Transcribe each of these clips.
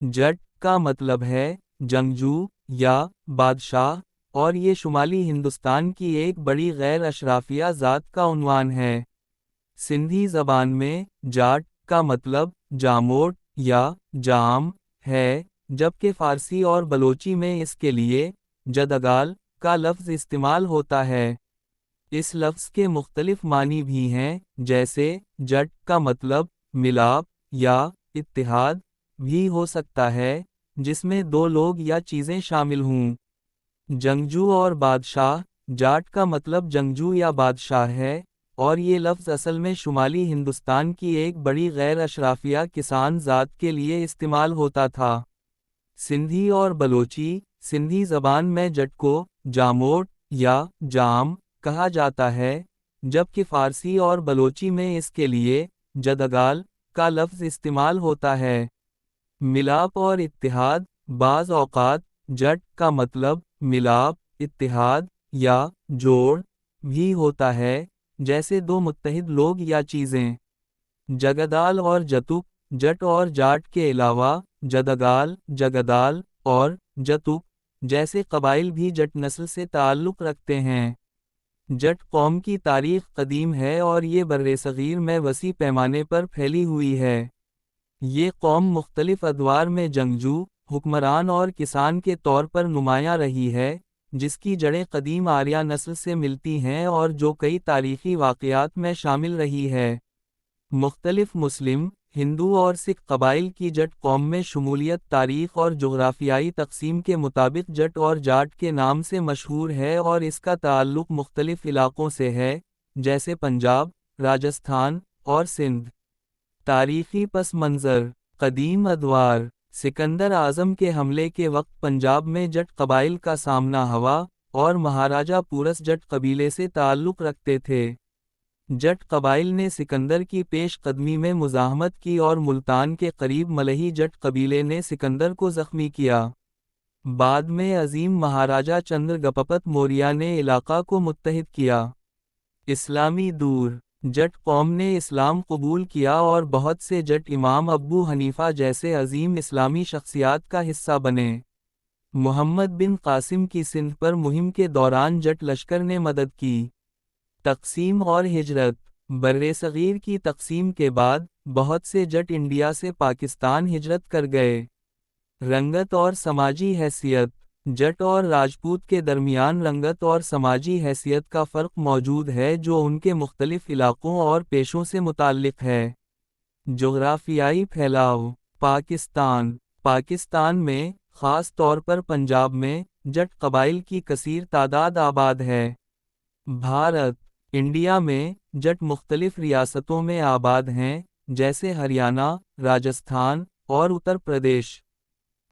जट का मतलब है जंगजू या बादशाह, और ये शुमाली हिंदुस्तान की एक बड़ी गैर अशराफिया ज़ात का उन्वान है। सिंधी ज़बान में जाट का मतलब जामोट या जाम है, जबकि फ़ारसी और बलोची में इसके लिए जदगाल का लफ्ज़ इस्तेमाल होता है। इस लफ्ज़ के मुख्तलिफ मानी भी हैं, जैसे जट का मतलब मिलाप या इत्तिहाद भी हो सकता है, जिसमें दो लोग या चीज़ें शामिल हों। जंगजू और बादशाह, जाट का मतलब जंगजू या बादशाह है, और ये लफ्ज़ असल में शुमाली हिंदुस्तान की एक बड़ी गैर अशराफिया किसान ज़ात के लिए इस्तेमाल होता था। सिंधी और बलोची, सिंधी ज़बान में जट को जामोट या जाम कहा जाता है, जबकि फ़ारसी और बलोची में इसके लिए जदगाल का लफ्ज़ इस्तेमाल होता है। मिलाप और इत्तिहाद, बाज़ औक़ात जट का मतलब मिलाप, इत्तिहाद या जोड़ भी होता है, जैसे दो मुत्तहिद लोग या चीज़ें। जगदाल और जतुक, जट और जाट के अलावा जदगाल, जगदाल और जतुक जैसे कबाइल भी जट नस्ल से ताल्लुक़ रखते हैं। जट कौम की तारीख़ कदीम है और ये बर्रे-सग़ीर में वसी पैमाने पर फैली हुई है। ये कौम मुख्तलिफ अदवार में जंगजू, हुक्मरान और किसान के तौर पर नुमायां रही है, जिसकी जड़ें कदीम आर्या नस्ल से मिलती हैं और जो कई तारीख़ी वाक़यात में शामिल रही है। मुख्तलिफ मुस्लिम, हिंदू और सिख कबाइल की जट कौम में शमूलियत तारीख़ और जोग्राफियाई तक़सीम के मुताबिक जट और जाट के नाम से मशहूर है और इसका ताल्लुक़ मुख्तलिफ इलाक़ों से है, जैसे पंजाब, राजस्थान और सिंध। तारीख़ी पस मंज़र, कदीम अदवार, सिकंदर आज़म के हमले के वक्त पंजाब में जट कबाइल का सामना हुआ, और महाराजा पूरस जट कबीले से ताल्लुक़ रखते थे। जट कबाइल ने सिकंदर की पेश कदमी में मुज़ाहमत की और मुल्तान के करीब मलही जट कबीले ने सिकंदर को ज़ख्मी किया। बाद में अजीम महाराजा चंद्रगुप्त मौर्य ने इलाक़ा को मुत्तहिद किया। इस्लामी दूर, जट कौम ने इस्लाम कबूल किया और बहुत से जट इमाम अबू हनीफा जैसे अजीम इस्लामी शख्सियात का हिस्सा बने। मोहम्मद बिन कासिम की सिंध पर मुहिम के दौरान जट लश्कर ने मदद की। तक़सीम और हिजरत, बर्रे-सग़ीर की तक़सीम के बाद बहुत से जट इंडिया से पाकिस्तान हिजरत कर गए। रंगत और समाजी हैसियत, जट और राजपूत के दरमियान रंगत और समाजी हैसियत का फ़र्क मौजूद है जो उनके मुख्तलिफ इलाक़ों और पेशों से मुताल्लिक़ है। जोग्राफियाई फैलाव, पाकिस्तान में, ख़ास तौर पर पंजाब में, जट कबाइल की कसीर तादाद आबाद है। भारत, इंडिया में, जट मुख्तलिफ रियासतों में आबाद हैं, जैसे हरियाणा, राजस्थान और उत्तर प्रदेश।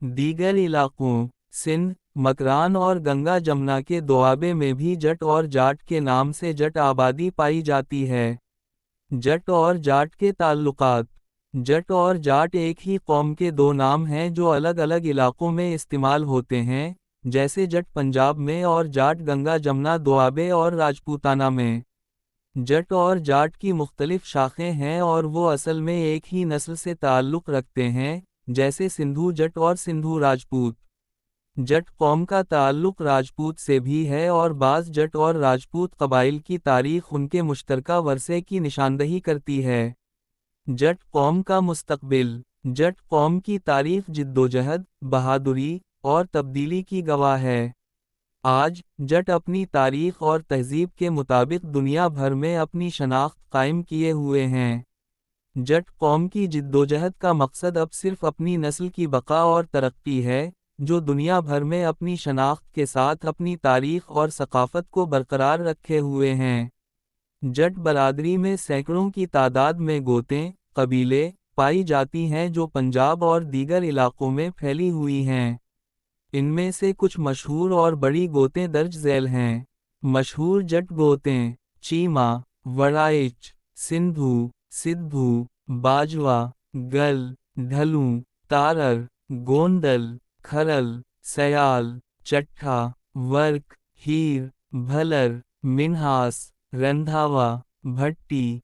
दीगर इलाक़ों, सिंध, मकरान और गंगा जमुना के दोआबे में भी जट और जाट के नाम से जट आबादी पाई जाती है। जट और जाट के ताल्लुकात, जट और जाट एक ही कौम के दो नाम हैं जो अलग अलग इलाक़ों में इस्तेमाल होते हैं, जैसे जट पंजाब में और जाट गंगा जमुना दोआबे और राजपूताना में। जट और जाट की मुख्तलिफ शाखें हैं और वो असल में एक ही नस्ल से ताल्लुक़ रखते हैं, जैसे सिंधु जट और सिंधु राजपूत। जट कौम का ताल्लुक़ राजपूत से भी है और बाज़ जट और राजपूत कबाइल की तारीख़ उनके मुश्तरका वरसे की निशानदही करती है। जट कौम का मुस्तक़बिल, जट कौम की तारीख़ जिद्दोजहद, बहादुरी और तब्दीली की गवाह है। आज, जट अपनी तारीख़ और तहज़ीब के मुताबिक दुनिया भर में अपनी शनाख्त कायम किए हुए हैं। जट कौम की जिद्दोजहद का मकसद अब सिर्फ अपनी नस्ल की बका और तरक्की है, जो दुनिया भर में अपनी शनाख्त के साथ अपनी तारीख़ और सक़ाफ़त को बरकरार रखे हुए हैं। जट बरादरी में सैकड़ों की तादाद में गोतें, कबीले पाई जाती हैं जो पंजाब और दीगर इलाक़ों में फैली हुई हैं। इनमें से कुछ मशहूर और बड़ी गोतें दर्ज झैल हैं। मशहूर जट गोतें: चीमा, वड़ाइच, सिंधु, सिद्धू, बाजवा, गल, ढलू, तारर, गोंदल, खरल, सयाल, चट्ठा, वर्क, हीर, भलर, मिन्हास, रंधावा, भट्टी,